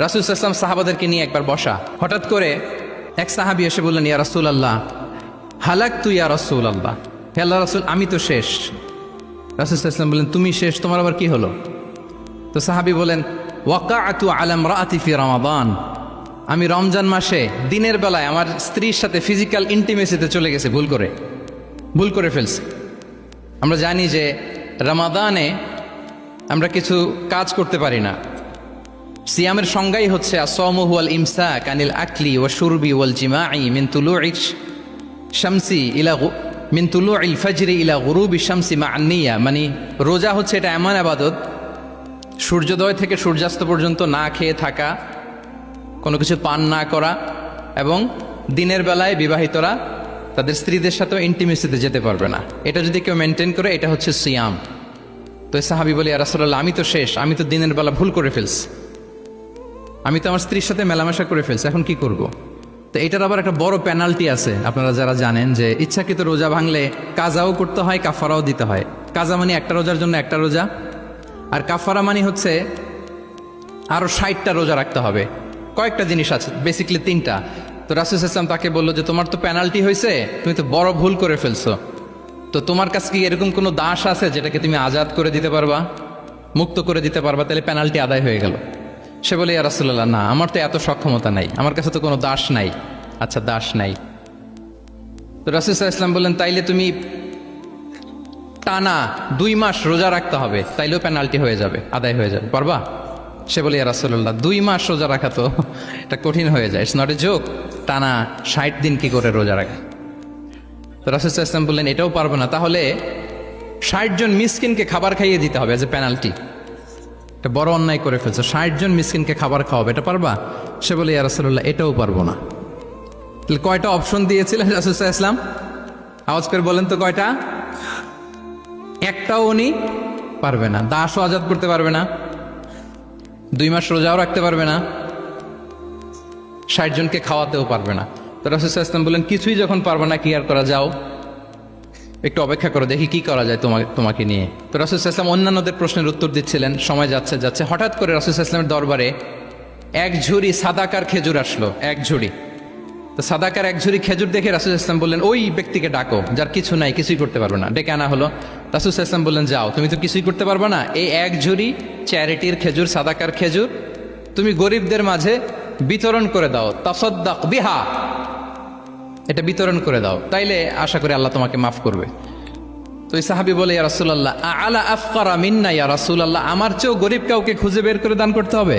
রাসূল সাল্লাল্লাহু আলাইহি ওয়াসাল্লাম সাহাবাদেরকে নিয়ে একবার বসা, হঠাৎ করে এক সাহাবী এসে বললেন, ইয়া রাসূলুল্লাহ হালাকতু ইয়া রাসূলুল্লাহ, হে আল্লাহর রাসূল আমি তো শেষ। রাসূল সাল্লাল্লাহু আলাইহি ওয়াসাল্লাম বললেন, তুমি শেষ, তোমার আবার কি হলো? তো সাহাবী বলেন, ওয়াকাআতু আলা ইমরাআতি ফি রমাদান, আমি রমজান মাসে দিনের বেলায় আমার স্ত্রীর সাথে ফিজিক্যাল ইন্টিমেসিতে চলে গেছে, ভুল করে ফেলছে। আমরা জানি যে রমাদানে আমরা কিছু কাজ করতে পারি না। সিয়ামের সংজ্ঞাই হচ্ছে আসওমু হুয়াল ইমসাক আনিল আকলি ওয়া শুরবি ওয়াল জিমাই মিন তুলুইশ শামসি ইলা মিন তুলুইল ফাজরি ইলা গুরুবি শামসি মা আন-নিয়া, মানে রোজা হচ্ছে এটা এমন ইবাদত, সূর্যোদয় থেকে সূর্যাস্ত পর্যন্ত না খেয়ে থাকা, কোনো কিছু পান না করা, এবং দিনের বেলায় বিবাহিতরা তাদের স্ত্রীদের সাথেও ইন্টিমেসিতে যেতে পারবে না। এটা যদি কেউ মেনটেন করে, এটা হচ্ছে সিয়াম। তো সাহাবী বলে, ইয়া রাসূলুল্লাহ আমি তো শেষ, আমি তো দিনের বেলা ভুল করে ফেলছি, আমি তো আমার স্ত্রীর সাথে মেলামেশা করে ফেলছি, এখন কি করব? তো এটার আবার একটা বড় পেনাল্টি আছে, আপনারা যারা জানেন যে ইচ্ছাকৃত রোজা ভাঙলে কাজাও করতে হয়, কাফারাও দিতে হয়। কাজা মানে একটা রোজার জন্য একটা রোজা, আর কাফারা মানে হচ্ছে আরো 60টা রোজা রাখতে হবে। কয়েকটা জিনিস আছে, বেসিক্যালি 3টা। তো রাসূল সাল্লাল্লাহু আলাইহি ওয়াসাল্লাম তাকে বললো যে তোমার তো পেনাল্টি হয়েছে, তুমি তো বড় ভুল করে ফেলছো, তো তোমার কাছে কি এরকম কোনো দাস আছে যেটাকে তুমি আজাদ করে দিতে পারবা, মুক্ত করে দিতে পারবা, তাহলে পেনাল্টি আদায় হয়ে গেল। সে বলে, ইয়া রাসূলুল্লাহ না, আমার তো এত সক্ষমতা নাই, আমার কাছে তো কোনো দাস নাই। আচ্ছা দাস নাই, তো রাসূল সাল্লাল্লাহু আলাইহি ওয়াসাল্লাম বললেন তাইলে তুমি টানা 2 মাস রোজা রাখতে হবে, তাইলেও পেনাল্টি হয়ে যাবে, আদায় হয়ে যাবে, পারবা? সে বলে, ইয়া রাসূলুল্লাহ 2 মাস রোজা রাখা তো এটা কঠিন হয়ে যায়, ইটস নট এ জোক, টানা 60 দিন কি করে রোজা রাখা? তো রাসূল সাল্লাল্লাহু আলাইহি ওয়াসাল্লাম বললেন এটাও পারবে না, তাহলে 60 জন মিসকিনকে খাবার খাইয়ে দিতে হবে এজ এ পেনাল্টি। এটা বড় অন্যায় করে ফেলছো, 60 জন মিসকিনকে খাবার খাওয়াবে, এটা পারবা? সে বলে, ইয়া রাসূলুল্লাহ এটাও পারবো না। তাহলে কয়টা অপশন দিয়েছিলেন রাসূল সাল্লাল্লাহু আলাইহি ওয়াসাল্লাম? আওয়াজ করে বলেন তো কয়টা? একটাও উনি পারবে না। দাসও আজাদ করতে পারবে না, 2 মাস রোজাও রাখতে পারবে না, 60 জনকে খাওয়াতেও পারবে না। তো রাসূল সাল্লাল্লাহু আলাইহি ওয়াসাল্লাম বললেন কিছুই যখন পারবে না, কি আর করা, যাও একটু অপেক্ষা করো, দেখি কি করা যায় তোমাকে নিয়ে। তো রাসূল সাল্লাল্লাহু আলাইহি ওয়াসাল্লাম অন্যান্যদের প্রশ্নের উত্তর দিচ্ছিলেন, সময় যাচ্ছে, হঠাৎ করে রাসূল সাল্লাল্লাহু আলাইহি ওয়াসাল্লামের দরবারে এক ঝুড়ি সাদাকার খেজুর আসলো, এক ঝুড়ি। তো সাদাকার এক ঝুড়ি খেজুর দেখে রাসূল সাল্লাল্লাহু আলাইহি ওয়াসাল্লাম বললেন, ওই ব্যক্তিকে ডাকো যার কিছু নাই, কিছুই করতে পারবে না। ডেকে আনা হলো। রাসূল সাল্লাল্লাহু আলাইহি ওয়াসাল্লাম বললেন, যাও, তুমি তো কিছুই করতে পারবে না, এই এক ঝুড়ি চ্যারিটির খেজুর, সাদাকার খেজুর তুমি গরিবদের মাঝে বিতরণ করে দাও, তাসাদ্দাক বিহা, এটা বিতরণ করে দাও, তাইলে আশা করি আল্লাহ তোমাকে মাফ করবে। তো এই সাহাবী বলে, ইয়া রাসূলুল্লাহ আলা আফকারা মিন্না ইয়া রাসূলুল্লাহ, আমার চেয়েও গরিব কাউকে খুঁজে বের করে দান করতে হবে?